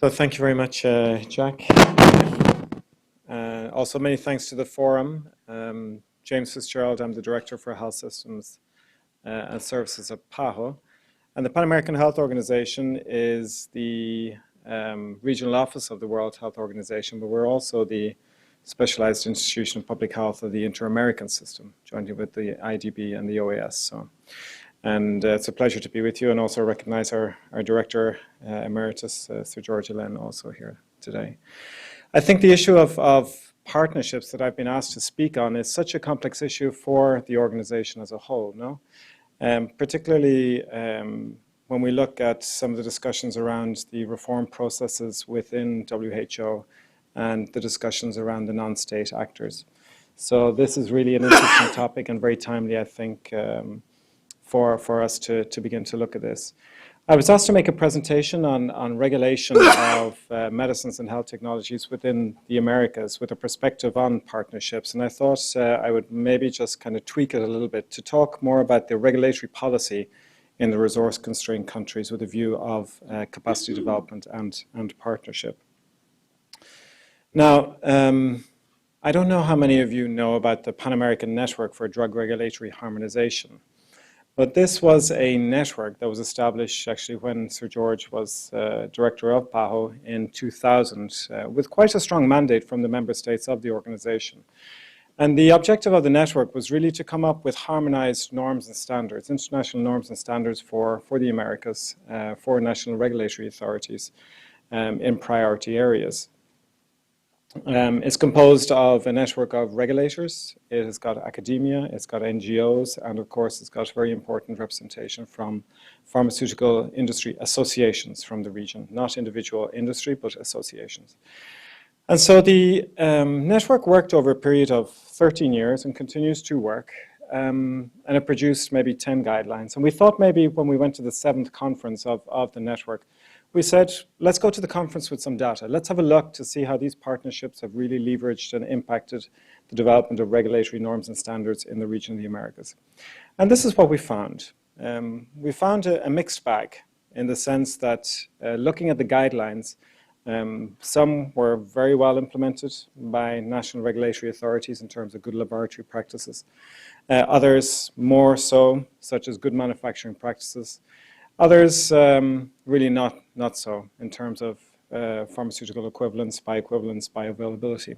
So thank you very much, Jack. Also, many thanks to the forum. James Fitzgerald, I'm the Director for Health Systems and Services at PAHO. And the Pan American Health Organization is the regional office of the World Health Organization, but we're also the specialized institution of public health of the Inter-American system, jointly with the IDB and the OAS. And it's a pleasure to be with you, and also recognize our Director Emeritus, Sir George Allen, also here today. I think the issue of partnerships that I've been asked to speak on is such a complex issue for the organization as a whole, no? Particularly when we look at some of the discussions around the reform processes within WHO and the discussions around the non-state actors. So this is really an interesting topic and very timely, I think, for us to begin to look at this. I was asked to make a presentation on regulation of medicines and health technologies within the Americas with a perspective on partnerships, and I thought I would maybe just kind of tweak it a little bit to talk more about the regulatory policy in the resource-constrained countries with a view of capacity development and partnership. Now, I don't know how many of you know about the Pan-American Network for Drug Regulatory Harmonization. But this was a network that was established actually when Sir George was director of PAHO in 2000 with quite a strong mandate from the member states of the organization. And the objective of the network was really to come up with harmonized norms and standards, international norms and standards for the Americas, for national regulatory authorities in priority areas. It's composed of a network of regulators. It has got academia, it's got NGOs, and of course it's got very important representation from pharmaceutical industry associations from the region, not individual industry, but associations. And so the network worked over a period of 13 years and continues to work, and it produced maybe 10 guidelines. And we thought maybe when we went to the 7th conference of the network, we said, let's go to the conference with some data. Let's have a look to see how these partnerships have really leveraged and impacted the development of regulatory norms and standards in the region of the Americas. And this is what we found. We found a mixed bag in the sense that looking at the guidelines, some were very well implemented by national regulatory authorities in terms of good laboratory practices. Others more so, such as good manufacturing practices. Others really not so in terms of pharmaceutical equivalence, bioequivalence, bioavailability.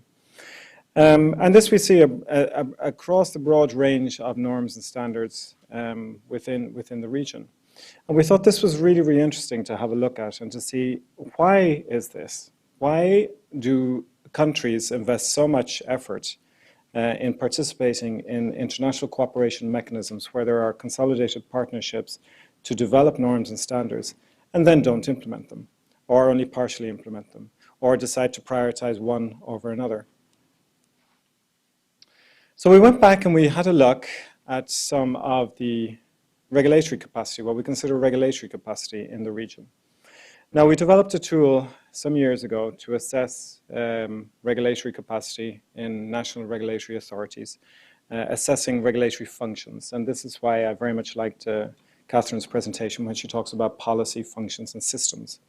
And this we see across the broad range of norms and standards within the region. And we thought this was really, really interesting to have a look at and to see why is this? Why do countries invest so much effort in participating in international cooperation mechanisms where there are consolidated partnerships to develop norms and standards, and then don't implement them, or only partially implement them, or decide to prioritize one over another. So we went back and we had a look at some of the regulatory capacity, what we consider regulatory capacity in the region. Now, we developed a tool some years ago to assess regulatory capacity in national regulatory authorities, assessing regulatory functions, and this is why I very much liked Catherine's presentation when she talks about policy, functions, and systems.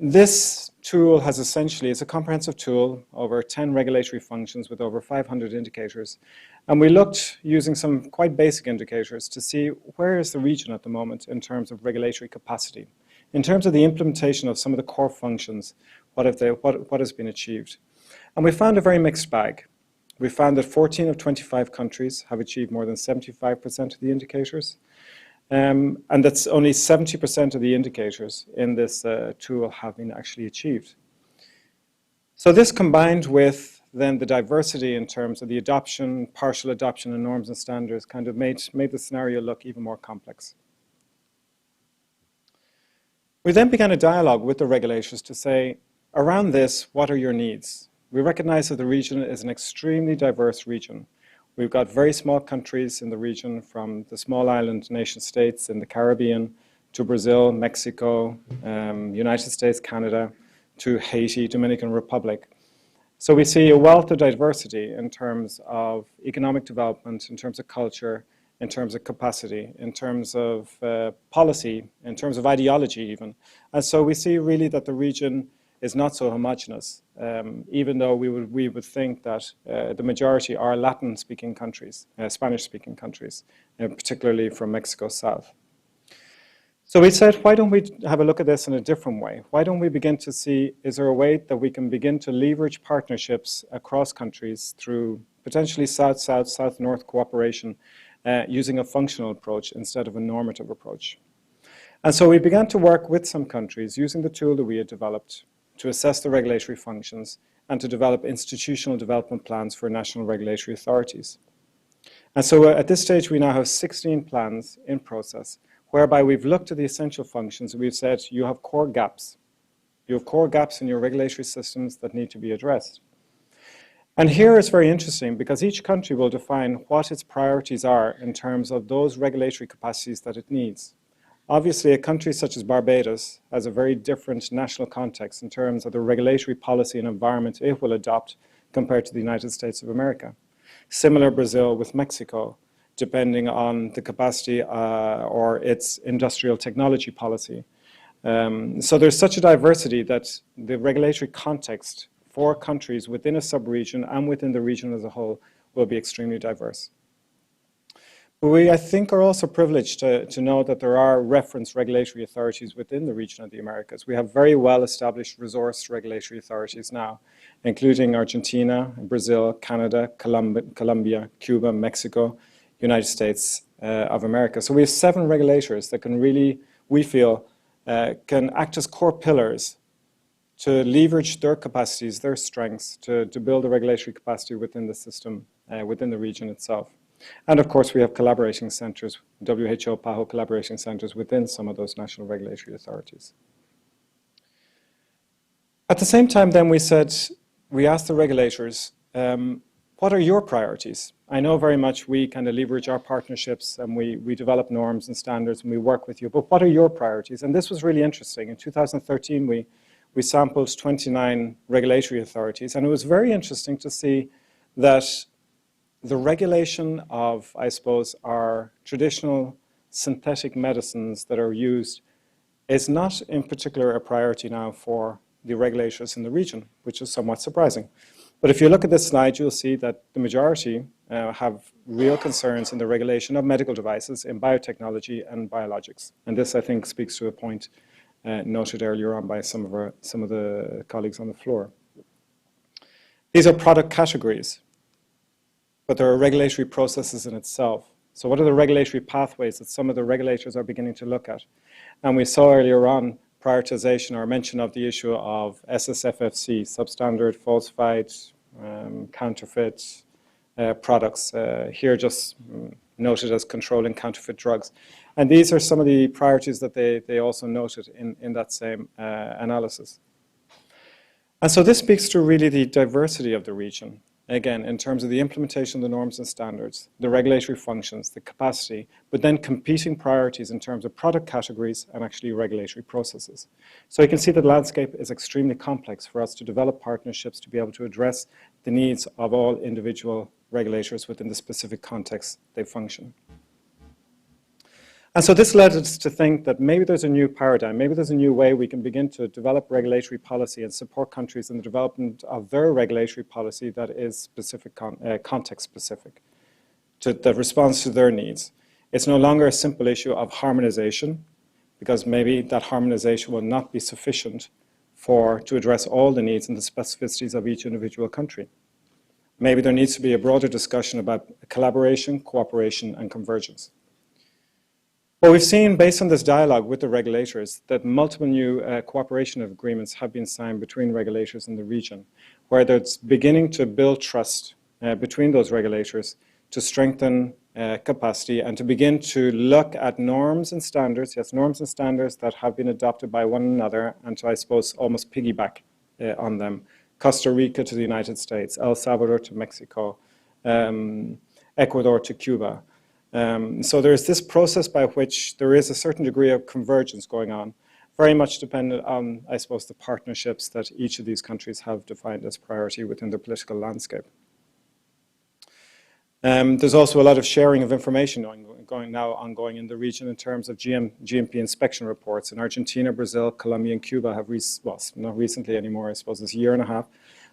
This tool has essentially, it's a comprehensive tool over 10 regulatory functions with over 500 indicators. And we looked using some quite basic indicators to see where is the region at the moment in terms of regulatory capacity. In terms of the implementation of some of the core functions, what has been achieved. And we found a very mixed bag. We found that 14 of 25 countries have achieved more than 75% of the indicators, and that's only 70% of the indicators in this tool have been actually achieved. So this combined with then the diversity in terms of the adoption, partial adoption and norms and standards kind of made the scenario look even more complex. We then began a dialogue with the regulators to say, around this, what are your needs? We recognize that the region is an extremely diverse region. We've got very small countries in the region, from the small island nation states in the Caribbean to Brazil, Mexico, United States, Canada, to Haiti, Dominican Republic. So we see a wealth of diversity in terms of economic development, in terms of culture, in terms of capacity, in terms of policy, in terms of ideology even. And so we see really that the region is not so homogenous, even though we would think that the majority are Latin-speaking countries, Spanish-speaking countries, particularly from Mexico south. So we said, why don't we have a look at this in a different way? Why don't we begin to see, is there a way that we can begin to leverage partnerships across countries through potentially South-South, South-North cooperation using a functional approach instead of a normative approach? And so we began to work with some countries using the tool that we had developed to assess the regulatory functions and to develop institutional development plans for national regulatory authorities. And so at this stage, we now have 16 plans in process, whereby we've looked at the essential functions and we've said you have core gaps. You have core gaps in your regulatory systems that need to be addressed. And here it's very interesting because each country will define what its priorities are in terms of those regulatory capacities that it needs. Obviously, a country such as Barbados has a very different national context in terms of the regulatory policy and environment it will adopt compared to the United States of America. Similar Brazil with Mexico, depending on the capacity or its industrial technology policy. So there's such a diversity that the regulatory context for countries within a sub-region and within the region as a whole will be extremely diverse. But we, I think, are also privileged to know that there are reference regulatory authorities within the region of the Americas. We have very well-established resource regulatory authorities now, including Argentina, Brazil, Canada, Colombia, Cuba, Mexico, United States of America. So we have 7 regulators that can really, we feel, can act as core pillars to leverage their capacities, their strengths, to build a regulatory capacity within the system, within the region itself. And of course, we have collaboration centers, WHO, PAHO collaboration centers within some of those national regulatory authorities. At the same time, then we said, we asked the regulators, what are your priorities? I know very much we kind of leverage our partnerships and we develop norms and standards and we work with you, but what are your priorities? And this was really interesting. In 2013, we sampled 29 regulatory authorities, and it was very interesting to see that the regulation of, I suppose, our traditional synthetic medicines that are used is not in particular a priority now for the regulators in the region, which is somewhat surprising. But if you look at this slide, you'll see that the majority have real concerns in the regulation of medical devices in biotechnology and biologics. And this, I think, speaks to a point noted earlier on by some of the colleagues on the floor. These are product categories, but there are regulatory processes in itself. So what are the regulatory pathways that some of the regulators are beginning to look at? And we saw earlier on prioritization or mention of the issue of SSFFC, substandard, falsified, counterfeit products, here just noted as controlling counterfeit drugs. And these are some of the priorities that they also noted in that same analysis. And so this speaks to really the diversity of the region. Again, in terms of the implementation of the norms and standards, the regulatory functions, the capacity, but then competing priorities in terms of product categories and actually regulatory processes. So you can see that the landscape is extremely complex for us to develop partnerships to be able to address the needs of all individual regulators within the specific context they function. And so this led us to think that maybe there's a new paradigm, maybe there's a new way we can begin to develop regulatory policy and support countries in the development of their regulatory policy that is specific, context-specific, that responds to their needs. It's no longer a simple issue of harmonization, because maybe that harmonization will not be sufficient to address all the needs and the specificities of each individual country. Maybe there needs to be a broader discussion about collaboration, cooperation, and convergence. Well, we've seen, based on this dialogue with the regulators, that multiple new cooperation agreements have been signed between regulators in the region, where it's beginning to build trust between those regulators to strengthen capacity and to begin to look at norms and standards, yes, norms and standards that have been adopted by one another and to, I suppose, almost piggyback on them. Costa Rica to the United States, El Salvador to Mexico, Ecuador to Cuba. So there's this process by which there is a certain degree of convergence going on, very much dependent on, I suppose, the partnerships that each of these countries have defined as priority within the political landscape. There's also a lot of sharing of information now ongoing in the region in terms of GMP inspection reports. In Argentina, Brazil, Colombia, and Cuba have, well, not recently anymore, I suppose it's a year and a half,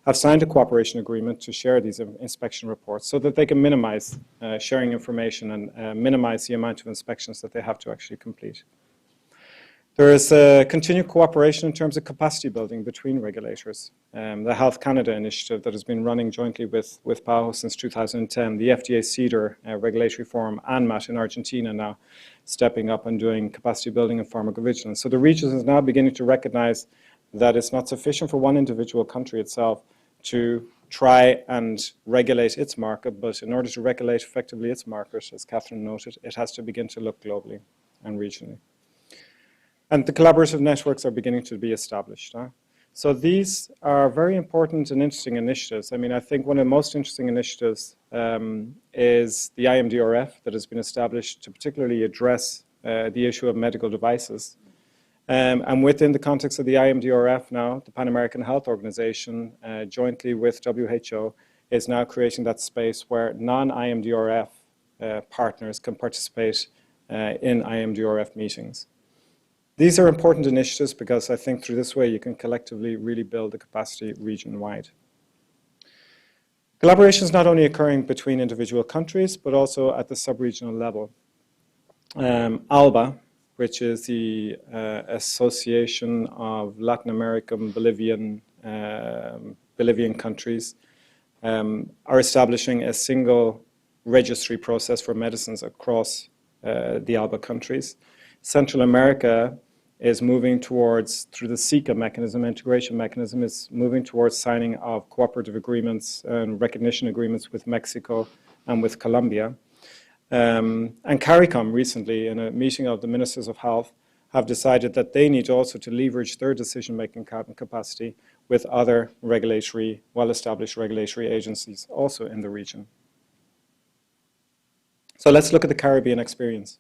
have signed a cooperation agreement to share these inspection reports so that they can minimize sharing information and minimize the amount of inspections that they have to actually complete. There is continued cooperation in terms of capacity building between regulators. The Health Canada initiative that has been running jointly with PAHO since 2010, the FDA CEDAR Regulatory Forum, ANMAT in Argentina now stepping up and doing capacity building and pharmacovigilance. So the region is now beginning to recognize that it's not sufficient for one individual country itself to try and regulate its market, but in order to regulate effectively its market, as Catherine noted, it has to begin to look globally and regionally. And the collaborative networks are beginning to be established. So these are very important and interesting initiatives. I mean, I think one of the most interesting initiatives is the IMDRF that has been established to particularly address the issue of medical devices. And within the context of the IMDRF now, the Pan American Health Organization, jointly with WHO, is now creating that space where non-IMDRF partners can participate in IMDRF meetings. These are important initiatives because I think through this way you can collectively really build the capacity region-wide. Collaboration is not only occurring between individual countries, but also at the sub-regional level. ALBA, which is the Association of Latin American Bolivian countries, are establishing a single registry process for medicines across the ALBA countries. Central America is moving towards, through the SICA mechanism, integration mechanism, is moving towards signing of cooperative agreements and recognition agreements with Mexico and with Colombia. And CARICOM recently, in a meeting of the Ministers of Health, have decided that they need also to leverage their decision-making capacity with other regulatory, well-established regulatory agencies also in the region. So let's look at the Caribbean experience.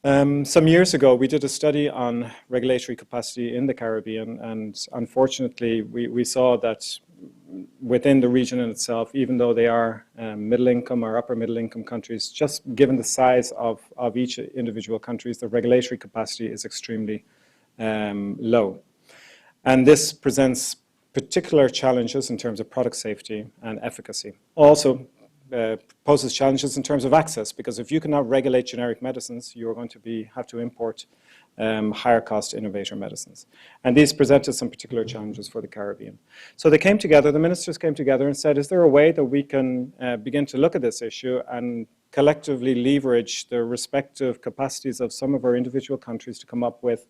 Some years ago, we did a study on regulatory capacity in the Caribbean, and unfortunately, we saw that within the region in itself, even though they are middle-income or upper-middle-income countries, just given the size of each individual countries, the regulatory capacity is extremely low. And this presents particular challenges in terms of product safety and efficacy. Also, poses challenges in terms of access, because if you cannot regulate generic medicines, you're going to have to import higher cost innovator medicines. And these presented some particular challenges for the Caribbean. So they came together, the ministers came together and said, is there a way that we can begin to look at this issue and collectively leverage the respective capacities of some of our individual countries to come up with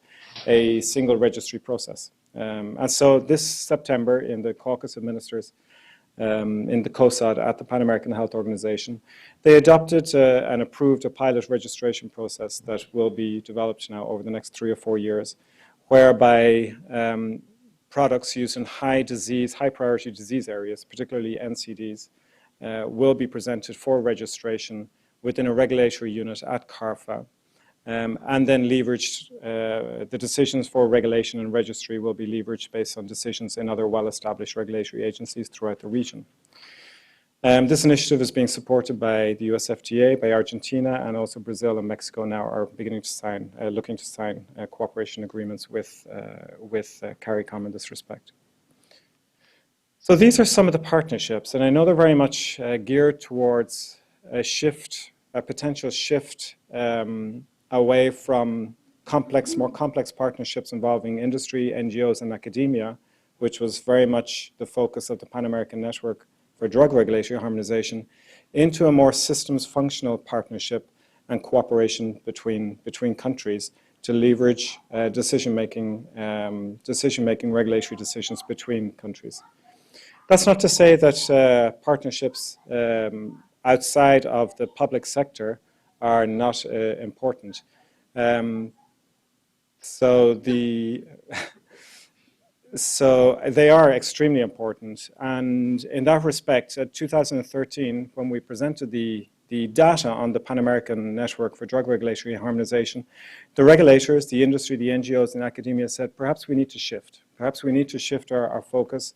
a single registry process? And so this September in the Caucus of Ministers, in the COSAD at the Pan American Health Organization, they adopted and approved a pilot registration process that will be developed now over the next 3 or 4 years, whereby products used in high priority disease areas, particularly NCDs, will be presented for registration within a regulatory unit at CARFA. And then leveraged, the decisions for regulation and registry will be leveraged based on decisions in other well-established regulatory agencies throughout the region. This initiative is being supported by the US FDA, by Argentina, and also Brazil and Mexico now are beginning to sign, looking to sign cooperation agreements with CARICOM in this respect. So these are some of the partnerships, and I know they're very much geared towards a potential shift away from more complex partnerships involving industry, NGOs, and academia, which was very much the focus of the Pan American Network for Drug Regulatory Harmonization, into a more systems functional partnership and cooperation between countries to leverage decision-making regulatory decisions between countries. That's not to say that partnerships outside of the public sector are not important. So they are extremely important. And in that respect, in 2013, when we presented the data on the Pan American Network for Drug Regulatory Harmonization, the regulators, the industry, the NGOs, and academia said, perhaps we need to shift. Perhaps we need to shift our focus,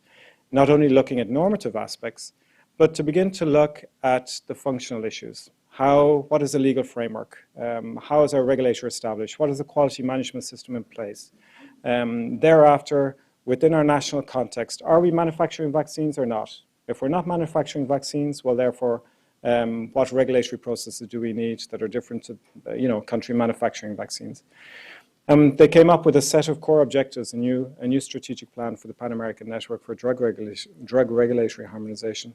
not only looking at normative aspects, but to begin to look at the functional issues. what is the legal framework? How is our regulator established? What is the quality management system in place? Thereafter, within our national context, are we manufacturing vaccines or not? If we're not manufacturing vaccines, well, therefore, what regulatory processes do we need that are different to, country manufacturing vaccines? They came up with a set of core objectives, a new strategic plan for the Pan-American Network for Drug Regulatory Harmonization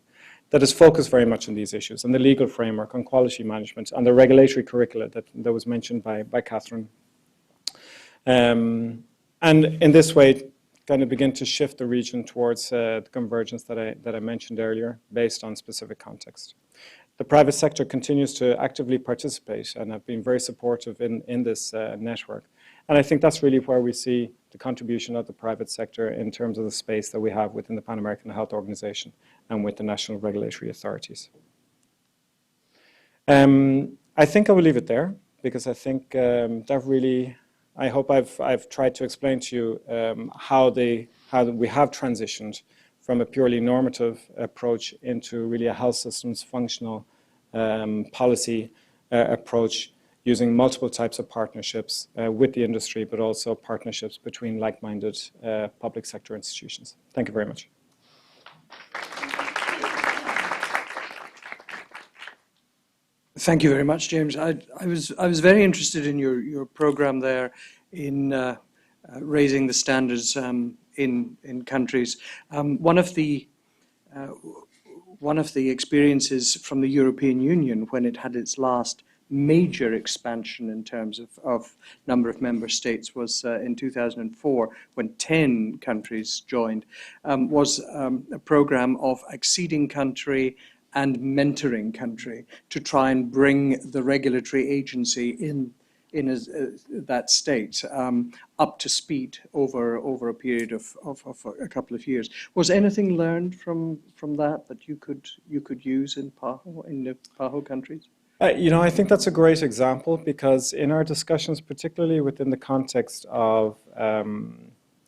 that is focused very much on these issues, and the legal framework, on quality management, and the regulatory curricula that was mentioned by Catherine. And in this way, kind of begin to shift the region towards the convergence that I mentioned earlier, based on specific context. The private sector continues to actively participate and have been very supportive in this network. And I think that's really where we see the contribution of the private sector in terms of the space that we have within the Pan American Health Organization and with the national regulatory authorities. I think I will leave it there, because I think that really, I hope I've tried to explain to you how we have transitioned from a purely normative approach into really a health systems functional policy approach, using multiple types of partnerships with the industry, but also partnerships between like-minded public sector institutions. Thank you very much. Thank you very much, James. I was very interested in your program there in raising the standards in countries. One of the experiences from the European Union when it had its last major expansion in terms of number of member states was in 2004, when 10 countries joined, was a program of acceding country and mentoring country to try and bring the regulatory agency in that state up to speed over a period of a couple of years. Was anything learned from that you could use in the PAHO countries? I think that's a great example, because in our discussions, particularly within the context of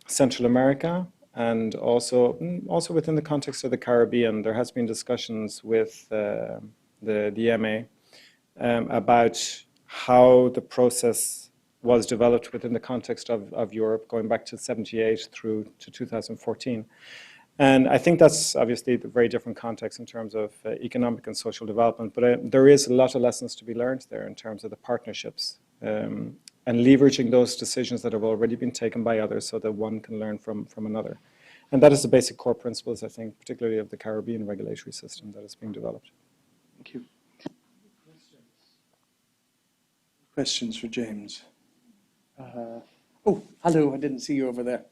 Central America, and also within the context of the Caribbean, there has been discussions with the EMA about how the process was developed within the context of Europe, going back to 1978 through to 2014. And I think that's obviously a very different context in terms of economic and social development, but there is a lot of lessons to be learned there in terms of the partnerships and leveraging those decisions that have already been taken by others so that one can learn from another. And that is the basic core principles, I think, particularly of the Caribbean regulatory system that is being developed. Thank you. Questions for James? Oh, hello, I didn't see you over there.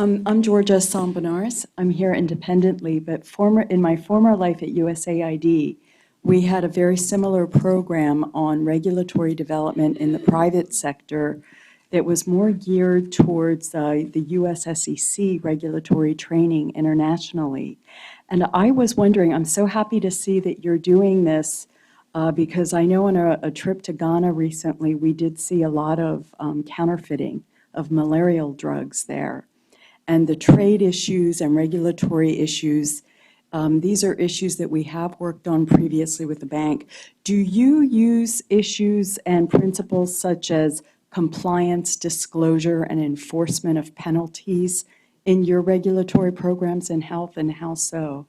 I'm Georgia Sambonaris. I'm here independently, but in my former life at USAID, we had a very similar program on regulatory development in the private sector that was more geared towards the US SEC regulatory training internationally. And I was wondering, I'm so happy to see that you're doing this because I know on a trip to Ghana recently, we did see a lot of counterfeiting of malarial drugs there. And the trade issues and regulatory issues, these are issues that we have worked on previously with the bank. Do you use issues and principles such as compliance, disclosure, and enforcement of penalties in your regulatory programs in health, and how so?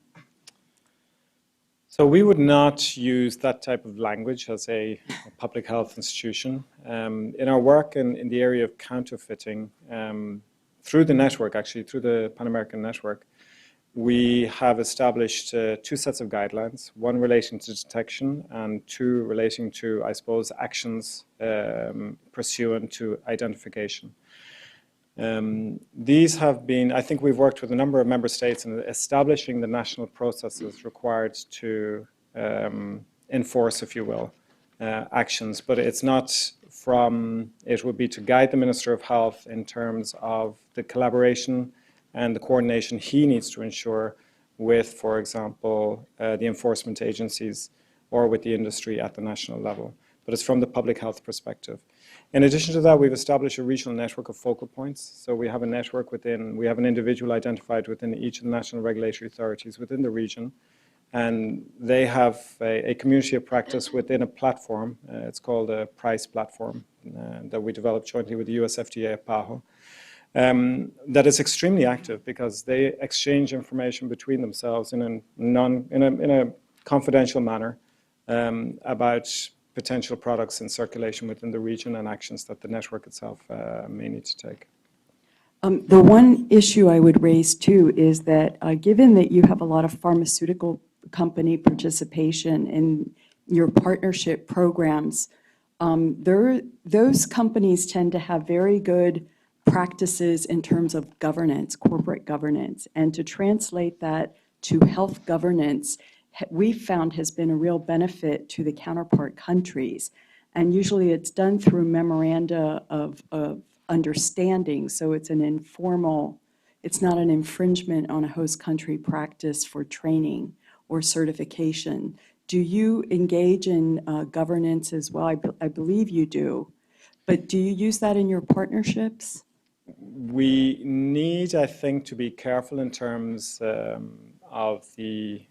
So we would not use that type of language as a public health institution. In our work in the area of counterfeiting, through the network, actually, through the Pan American Network, we have established two sets of guidelines, one relating to detection and two relating to, I suppose, actions pursuant to identification. These have been, I think we've worked with a number of member states in establishing the national processes required to enforce, if you will, actions, but it's not it would be to guide the Minister of Health in terms of the collaboration and the coordination he needs to ensure with, for example, the enforcement agencies or with the industry at the national level. but it's from the public health perspective. In addition to that, we've established a regional network of focal points. So we have a network we have an individual identified within each of the national regulatory authorities within the region, and they have a community of practice within a platform. It's called a PRICE platform that we developed jointly with the US FDA at PAHO. That is extremely active because they exchange information between themselves in a confidential manner about potential products in circulation within the region and actions that the network itself may need to take. The one issue I would raise too is that given that you have a lot of pharmaceutical company participation in your partnership programs, those companies tend to have very good practices in terms of governance, corporate governance, and to translate that to health governance, we've found has been a real benefit to the counterpart countries. And usually it's done through memoranda of understanding, so it's an informal, it's not an infringement on a host country practice for training or certification. Do you engage in governance as well? I believe you do, but do you use that in your partnerships? We need, I think, to be careful in terms of the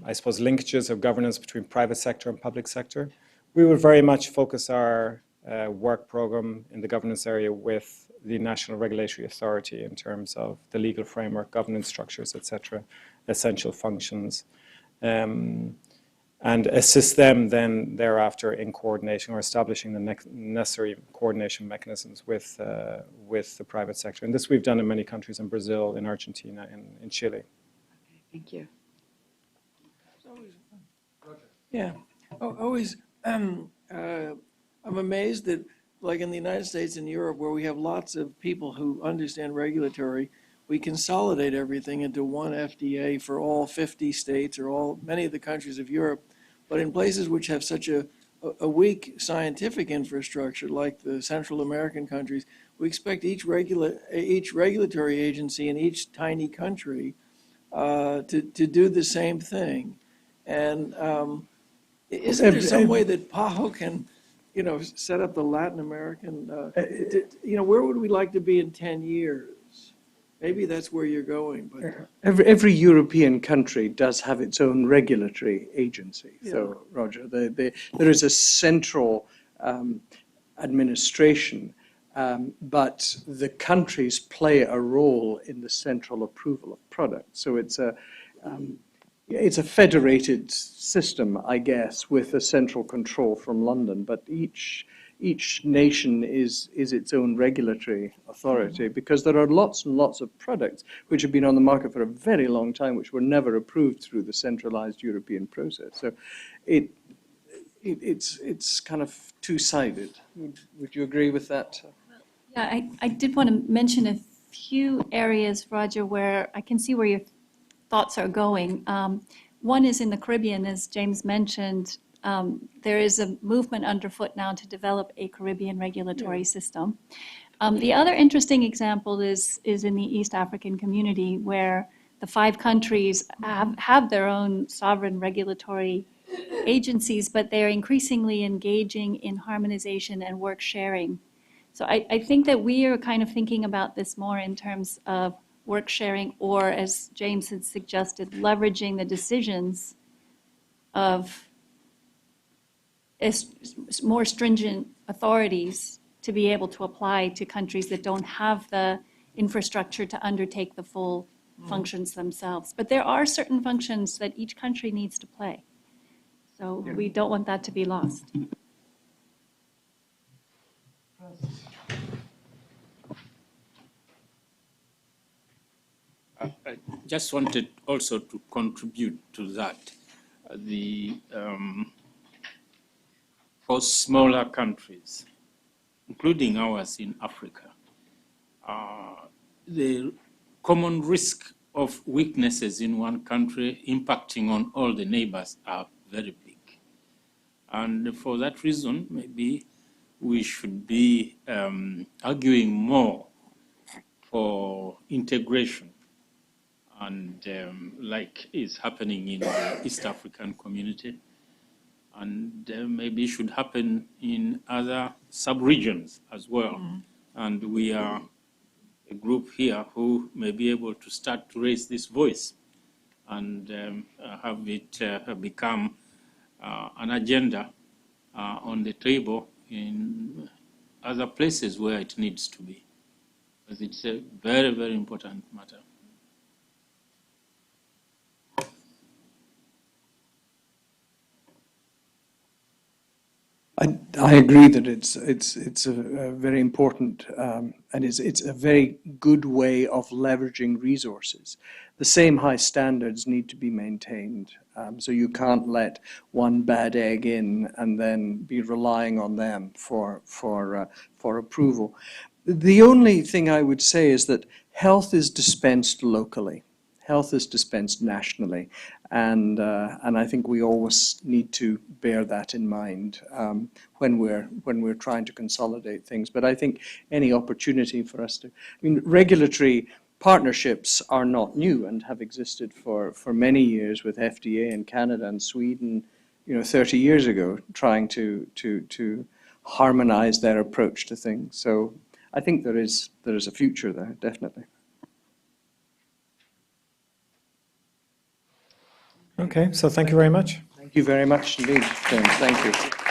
I suppose, linkages of governance between private sector and public sector. We would very much focus our work program in the governance area with the National Regulatory Authority in terms of the legal framework, governance structures, etc., essential functions, and assist them then thereafter in coordinating or establishing the necessary coordination mechanisms with the private sector. And this we've done in many countries, in Brazil, in Argentina, in Chile. Okay, thank you. Yeah, I'm amazed that, like in the United States and Europe, where we have lots of people who understand regulatory, we consolidate everything into one FDA for all 50 states or many of the countries of Europe. But in places which have such a weak scientific infrastructure, like the Central American countries, we expect each regulatory agency in each tiny country to do the same thing. And isn't there some way that PAHO can, set up the Latin American, where would we like to be in 10 years? Maybe that's where you're going. But every European country does have its own regulatory agency. Yeah. So, Roger, there is a central administration, but the countries play a role in the central approval of products. So it's a federated system, I guess, with a central control from London, but each nation is its own regulatory authority, because there are lots and lots of products which have been on the market for a very long time which were never approved through the centralized European process. So it's kind of two-sided. Would you agree with that? Yeah, I did want to mention a few areas, Roger, where I can see where your thoughts are going. One is in the Caribbean, as James mentioned. There is a movement underfoot now to develop a Caribbean regulatory system. The other interesting example is in the East African community, where the 5 countries have their own sovereign regulatory agencies, but they're increasingly engaging in harmonization and work sharing. So I think that we are kind of thinking about this more in terms of work sharing, or as James had suggested, leveraging the decisions of more stringent authorities to be able to apply to countries that don't have the infrastructure to undertake the full functions themselves. But there are certain functions that each country needs to play. So we don't want that to be lost. I just wanted also to contribute to that. For smaller countries, including ours in Africa, the common risk of weaknesses in one country impacting on all the neighbors are very big. And for that reason, maybe we should be arguing more for integration, and like is happening in the East African community, and maybe should happen in other sub-regions as well. And we are a group here who may be able to start to raise this voice and have it become an agenda on the table in other places where it needs to be, because it's a very, very important matter. I agree that it's a very important and it's a very good way of leveraging resources. The same high standards need to be maintained, so you can't let one bad egg in and then be relying on them for approval. The only thing I would say is that health is dispensed locally. Health is dispensed nationally, and I think we always need to bear that in mind when we're trying to consolidate things. But I think any opportunity for us to, regulatory partnerships are not new and have existed for many years with FDA in Canada and Sweden, 30 years ago, trying to harmonize their approach to things. So I think there is a future there, definitely. Okay, so thank you very much. Thank you very much indeed, James. Thank you.